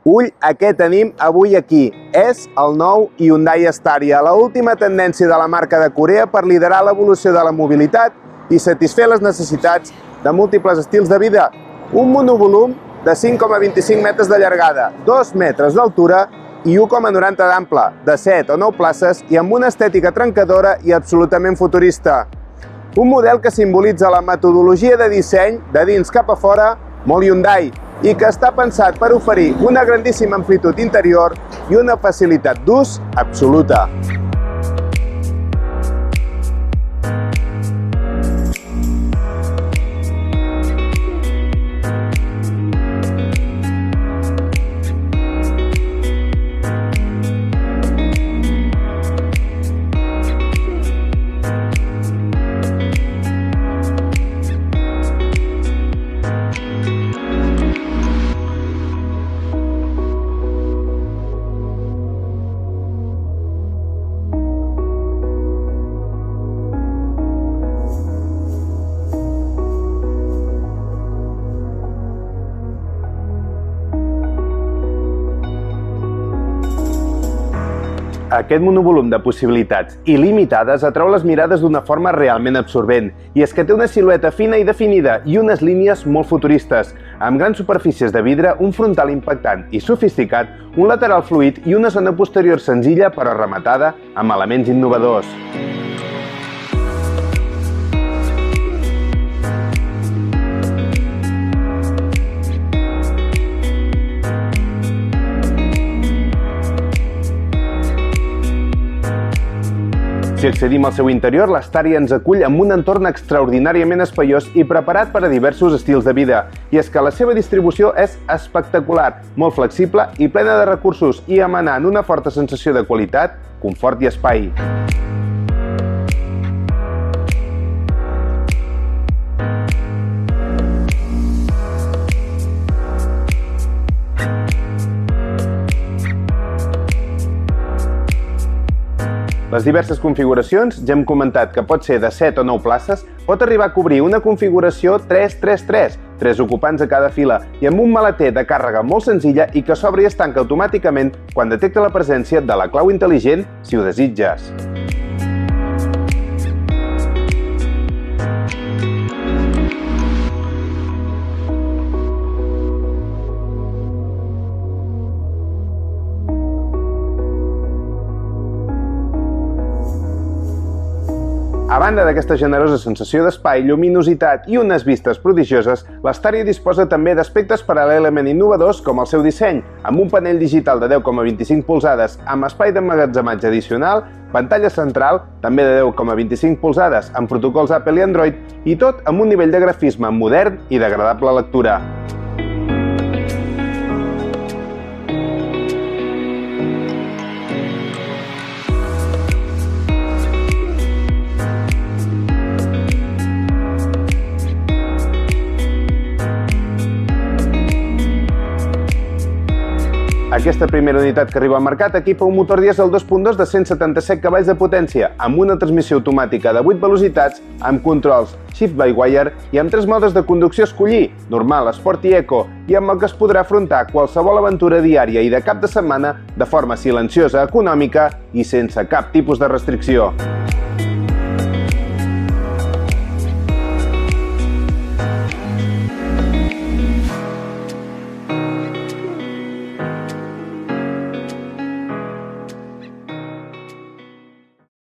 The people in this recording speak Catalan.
Ull a què tenim avui aquí. És el nou Hyundai Staria, l'última tendència de la marca de Corea per liderar l'evolució de la mobilitat i satisfer les necessitats de múltiples estils de vida. Un monovolum de 5,25 metres de llargada, 2 metres d'altura i 1,90 d'ample, de 7 o 9 places i amb una estètica trencadora i absolutament futurista. Un model que simbolitza la metodologia de disseny de dins cap a fora molt Hyundai i que està pensat per oferir una grandíssima amplitud interior i una facilitat d'ús absoluta. Aquest monovolum de possibilitats il·limitades atrau les mirades d'una forma realment absorbent, i és que té una silueta fina i definida i unes línies molt futuristes, amb grans superfícies de vidre, un frontal impactant i sofisticat, un lateral fluid i una zona posterior senzilla però rematada amb elements innovadors. Si accedim al seu interior, l'Staria ens acull amb un entorn extraordinàriament espaiós i preparat per a diversos estils de vida. I és que la seva distribució és espectacular, molt flexible i plena de recursos i emanant una forta sensació de qualitat, confort i espai. Les diverses configuracions, ja hem comentat que pot ser de 7 o 9 places, pot arribar a cobrir una configuració 3-3-3, 3 ocupants a cada fila, i amb un maleter de càrrega molt senzilla i que s'obre i es tanca automàticament quan detecta la presència de la clau intel·ligent, si ho desitges. A banda d'aquesta generosa sensació d'espai, lluminositat i unes vistes prodigioses, l'Staria disposa també d'aspectes paral·lelament innovadors com el seu disseny, amb un panell digital de 10,25 polzades amb espai d'emmagatzematge addicional, pantalla central, també de 10,25 polzades amb protocols Apple i Android, i tot amb un nivell de grafisme modern i d'agradable lectura. Aquesta primera unitat que arriba al mercat equipa un motor dièsel 2.2 de 177 cavalls de potència, amb una transmissió automàtica de 8 velocitats, amb controls shift-by-wire i amb 3 modes de conducció a escollir, normal, sport i eco, i amb el que es podrà afrontar qualsevol aventura diària i de cap de setmana de forma silenciosa, econòmica i sense cap tipus de restricció.